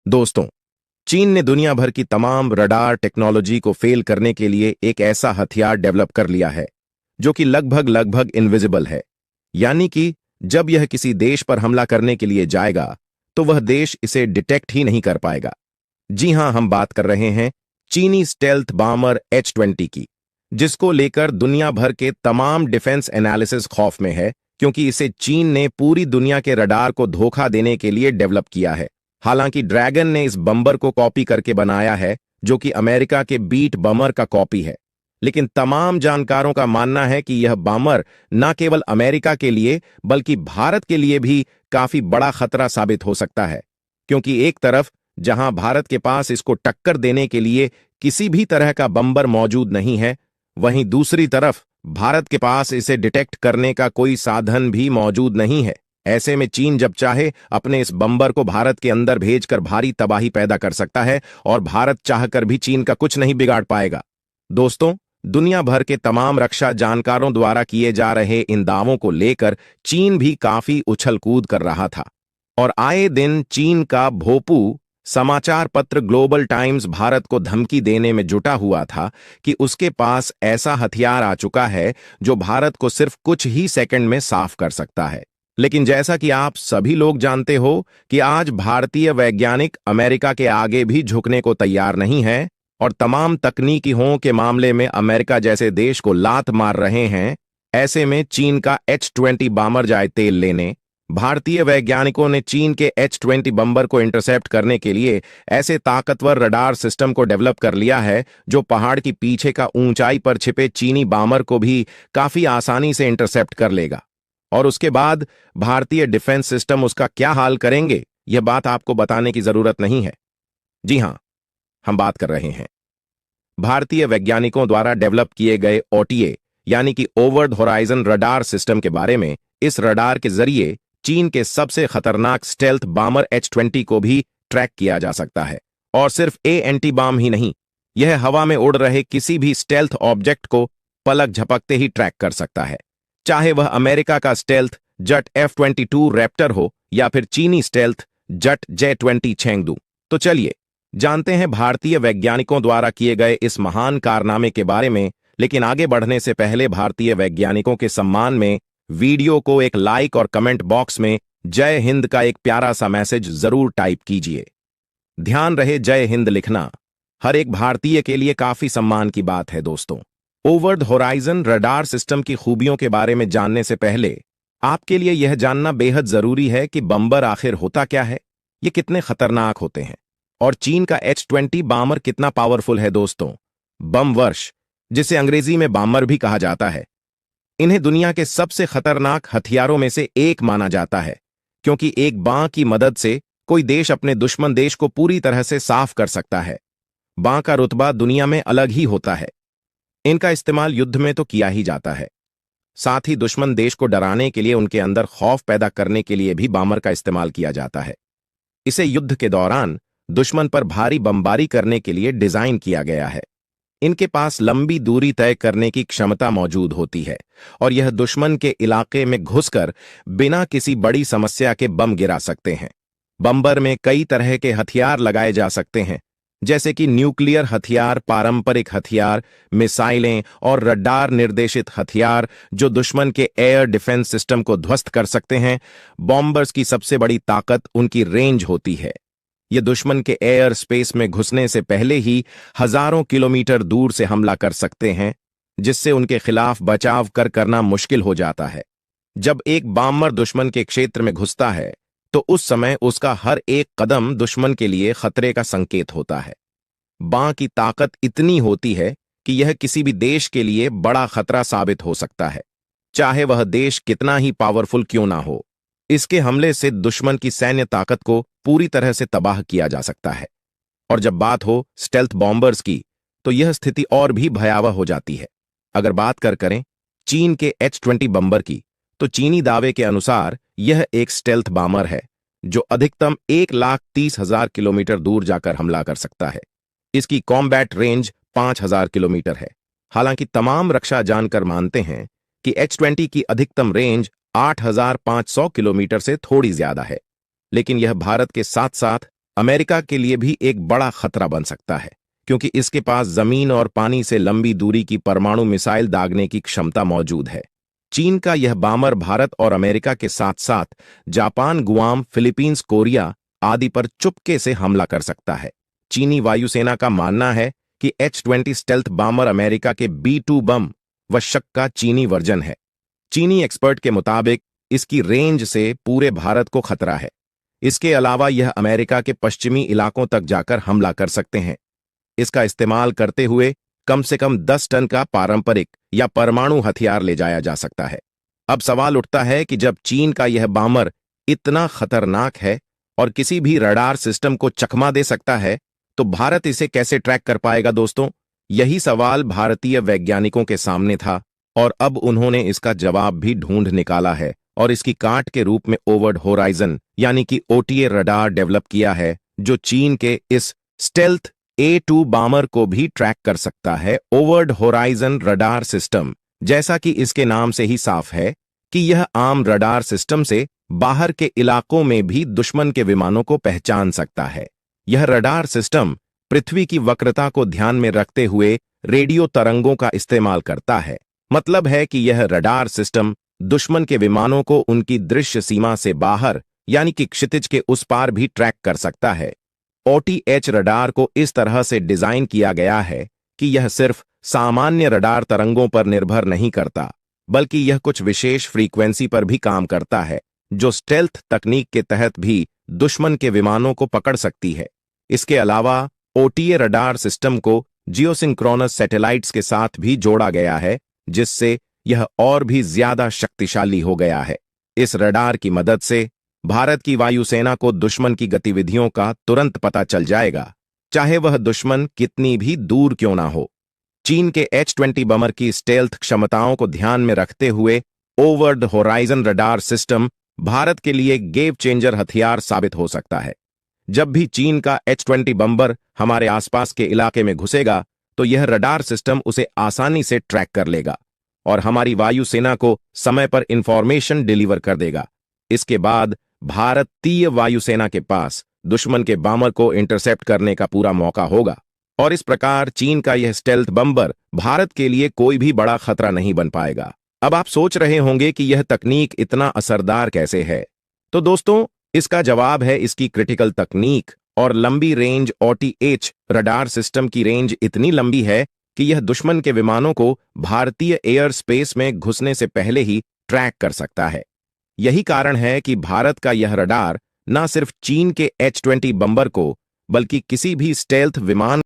दोस्तों, चीन ने दुनिया भर की तमाम रडार टेक्नोलॉजी को फेल करने के लिए एक ऐसा हथियार डेवलप कर लिया है जो कि लगभग लगभग इनविजिबल है। यानी कि जब यह किसी देश पर हमला करने के लिए जाएगा तो वह देश इसे डिटेक्ट ही नहीं कर पाएगा। जी हां, हम बात कर रहे हैं चीनी स्टेल्थ बॉम्बर H-20 की, जिसको लेकर दुनिया भर के तमाम डिफेंस एनालिसिस खौफ में है, क्योंकि इसे चीन ने पूरी दुनिया के रडार को धोखा देने के लिए डेवलप किया है। हालांकि ड्रैगन ने इस बम्बर को कॉपी करके बनाया है, जो कि अमेरिका के बीट बमर का कॉपी है। लेकिन तमाम जानकारों का मानना है कि यह बमर न केवल अमेरिका के लिए बल्कि भारत के लिए भी काफी बड़ा खतरा साबित हो सकता है, क्योंकि एक तरफ जहां भारत के पास इसको टक्कर देने के लिए किसी भी तरह का बम्बर मौजूद नहीं है, वहीं दूसरी तरफ भारत के पास इसे डिटेक्ट करने का कोई साधन भी मौजूद नहीं है। ऐसे में चीन जब चाहे अपने इस बम्बर को भारत के अंदर भेजकर भारी तबाही पैदा कर सकता है और भारत चाहकर भी चीन का कुछ नहीं बिगाड़ पाएगा। दोस्तों, दुनिया भर के तमाम रक्षा जानकारों द्वारा किए जा रहे इन दावों को लेकर चीन भी काफी उछल कूद कर रहा था और आए दिन चीन का भोपू समाचार पत्र ग्लोबल टाइम्स भारत को धमकी देने में जुटा हुआ था कि उसके पास ऐसा हथियार आ चुका है जो भारत को सिर्फ कुछ ही सेकंड में साफ कर सकता है। लेकिन जैसा कि आप सभी लोग जानते हो कि आज भारतीय वैज्ञानिक अमेरिका के आगे भी झुकने को तैयार नहीं हैं और तमाम तकनीकियों के मामले में अमेरिका जैसे देश को लात मार रहे हैं। ऐसे में चीन का H-20 बॉम्बर जाए तेल लेने। भारतीय वैज्ञानिकों ने चीन के H-20 बम्बर को इंटरसेप्ट करने के लिए ऐसे ताकतवर रडार सिस्टम को डेवलप कर लिया है जो पहाड़ की पीछे का ऊंचाई पर छिपे चीनी बॉम्बर को भी काफी आसानी से इंटरसेप्ट कर लेगा। और उसके बाद भारतीय डिफेंस सिस्टम उसका क्या हाल करेंगे, यह बात आपको बताने की जरूरत नहीं है। जी हां, हम बात कर रहे हैं भारतीय वैज्ञानिकों द्वारा डेवलप किए गए OTA यानी कि over the horizon radar system के बारे में। इस रडार के जरिए चीन के सबसे खतरनाक स्टेल्थ बॉम्बर H-20 को भी ट्रैक किया जा सकता है। और सिर्फ एंटी बॉम्ब ही नहीं, यह हवा में उड़ रहे किसी भी स्टेल्थ ऑब्जेक्ट को पलक झपकते ही ट्रैक कर सकता है, चाहे वह अमेरिका का स्टेल्थ जट F-22 रैप्टर हो या फिर चीनी स्टेल्थ जट J-20 चेंगडू। तो चलिए जानते हैं भारतीय वैज्ञानिकों द्वारा किए गए इस महान कारनामे के बारे में। लेकिन आगे बढ़ने से पहले भारतीय वैज्ञानिकों के सम्मान में वीडियो को एक लाइक और कमेंट बॉक्स में जय हिंद का एक प्यारा सा मैसेज जरूर टाइप कीजिए। ध्यान रहे, जय हिंद लिखना हर एक भारतीय के लिए काफी सम्मान की बात है। दोस्तों, over the horizon radar system की खूबियों के बारे में जानने से पहले आपके लिए यह जानना बेहद जरूरी है कि बम्बर आखिर होता क्या है, ये कितने खतरनाक होते हैं और चीन का H-20 बॉम्बर कितना पावरफुल है। दोस्तों, बम वर्ष, जिसे अंग्रेजी में बॉम्बर भी कहा जाता है, इन्हें दुनिया के सबसे खतरनाक हथियारों में से एक माना जाता है, क्योंकि एक बाँ की मदद से कोई देश अपने दुश्मन देश को पूरी तरह से साफ कर सकता है। बाँ का रुतबा दुनिया में अलग ही होता है। इनका इस्तेमाल युद्ध में तो किया ही जाता है, साथ ही दुश्मन देश को डराने के लिए, उनके अंदर खौफ पैदा करने के लिए भी बॉम्बर का इस्तेमाल किया जाता है। इसे युद्ध के दौरान दुश्मन पर भारी बमबारी करने के लिए डिजाइन किया गया है। इनके पास लंबी दूरी तय करने की क्षमता मौजूद होती है और यह दुश्मन के इलाके में घुसकर बिना किसी बड़ी समस्या के बम गिरा सकते हैं। बम्बर में कई तरह के हथियार लगाए जा सकते हैं, जैसे कि न्यूक्लियर हथियार, पारंपरिक हथियार, मिसाइलें और रडार निर्देशित हथियार जो दुश्मन के एयर डिफेंस सिस्टम को ध्वस्त कर सकते हैं। बॉम्बर्स की सबसे बड़ी ताकत उनकी रेंज होती है। ये दुश्मन के एयर स्पेस में घुसने से पहले ही हजारों किलोमीटर दूर से हमला कर सकते हैं, जिससे उनके खिलाफ बचाव करना मुश्किल हो जाता है। जब एक बॉम्बर दुश्मन के क्षेत्र में घुसता है तो उस समय उसका हर एक कदम दुश्मन के लिए खतरे का संकेत होता है। बाँ की ताकत इतनी होती है कि यह किसी भी देश के लिए बड़ा खतरा साबित हो सकता है, चाहे वह देश कितना ही पावरफुल क्यों ना हो। इसके हमले से दुश्मन की सैन्य ताकत को पूरी तरह से तबाह किया जा सकता है। और जब बात हो स्टेल्थ बॉम्बर्स की, तो यह स्थिति और भी भयावह हो जाती है। अगर बात करें चीन के H-20 बम्बर की, तो चीनी दावे के अनुसार यह एक स्टेल्थ बॉम्बर है जो अधिकतम 1,30,000 किलोमीटर दूर जाकर हमला कर सकता है। इसकी कॉम्बैट रेंज 5,000 किलोमीटर है। हालांकि तमाम रक्षा जानकर मानते हैं कि H-20 की अधिकतम रेंज 8,500 किलोमीटर से थोड़ी ज्यादा है, लेकिन यह भारत के साथ साथ अमेरिका के लिए भी एक बड़ा खतरा बन सकता है, क्योंकि इसके पास जमीन और पानी से लंबी दूरी की परमाणु मिसाइल दागने की क्षमता मौजूद है। चीन का यह बॉम्बर भारत और अमेरिका के साथ साथ जापान, गुआम, फिलीपींस, कोरिया आदि पर चुपके से हमला कर सकता है। चीनी वायुसेना का मानना है कि H-20 स्टेल्थ बॉम्बर अमेरिका के B-2 बम व शक का चीनी वर्जन है। चीनी एक्सपर्ट के मुताबिक इसकी रेंज से पूरे भारत को खतरा है। इसके अलावा यह अमेरिका के पश्चिमी इलाकों तक जाकर हमला कर सकते हैं। इसका इस्तेमाल करते हुए कम से कम 10 टन का पारंपरिक या परमाणु हथियार ले जाया जा सकता है। अब सवाल उठता है कि जब चीन का यह बॉम्बर इतना खतरनाक है और किसी भी रडार सिस्टम को चकमा दे सकता है, तो भारत इसे कैसे ट्रैक कर पाएगा दोस्तों? यही सवाल भारतीय वैज्ञानिकों के सामने था और अब उन्होंने इसका जवाब भी ढूंढ निकाला है और इसकी काट के रूप में ओवर्ड होराइजन यानी कि OTA रडार डेवलप किया है, जो चीन के इस स्टेल्थ A-2 बॉम्बर को भी ट्रैक कर सकता है। ओवर्ड होराइजन रडार सिस्टम, जैसा कि इसके नाम से ही साफ है कि यह आम रडार सिस्टम से बाहर के इलाकों में भी दुश्मन के विमानों को पहचान सकता है। यह रडार सिस्टम पृथ्वी की वक्रता को ध्यान में रखते हुए रेडियो तरंगों का इस्तेमाल करता है। मतलब है कि यह रडार सिस्टम दुश्मन के विमानों को उनकी दृश्य सीमा से बाहर यानी कि क्षितिज के उस पार भी ट्रैक कर सकता है। OTH रडार को इस तरह से डिजाइन किया गया है कि यह सिर्फ सामान्य रडार तरंगों पर निर्भर नहीं करता, बल्कि यह कुछ विशेष फ्रीक्वेंसी पर भी काम करता है, जो स्टेल्थ तकनीक के तहत भी दुश्मन के विमानों को पकड़ सकती है। इसके अलावा OTA रडार सिस्टम को जियोसिंक्रोनस सैटेलाइट्स के साथ भी जोड़ा गया है, जिससे यह और भी ज्यादा शक्तिशाली हो गया है। इस रडार की मदद से भारत की वायुसेना को दुश्मन की गतिविधियों का तुरंत पता चल जाएगा, चाहे वह दुश्मन कितनी भी दूर क्यों ना हो। चीन के H-20 बमर की स्टेल्थ क्षमताओं को ध्यान में रखते हुए ओवर्ड होराइजन रडार सिस्टम भारत के लिए गेम चेंजर हथियार साबित हो सकता है। जब भी चीन का H-20 बम्बर हमारे आसपास के इलाके में घुसेगा, तो यह रडार सिस्टम उसे आसानी से ट्रैक कर लेगा और हमारी वायुसेना को समय पर इंफॉर्मेशन डिलीवर कर देगा। इसके बाद भारतीय वायुसेना के पास दुश्मन के बॉम्बर को इंटरसेप्ट करने का पूरा मौका होगा और इस प्रकार चीन का यह स्टेल्थ बम्बर भारत के लिए कोई भी बड़ा खतरा नहीं बन पाएगा। अब आप सोच रहे होंगे कि यह तकनीक इतना असरदार कैसे है? तो दोस्तों, इसका जवाब है इसकी क्रिटिकल तकनीक और लंबी रेंज। OTH रडार सिस्टम की रेंज इतनी लंबी है कि यह दुश्मन के विमानों को भारतीय एयर स्पेस में घुसने से पहले ही ट्रैक कर सकता है। यही कारण है कि भारत का यह रडार न सिर्फ चीन के H-20 बम्बर को, बल्कि किसी भी स्टेल्थ विमान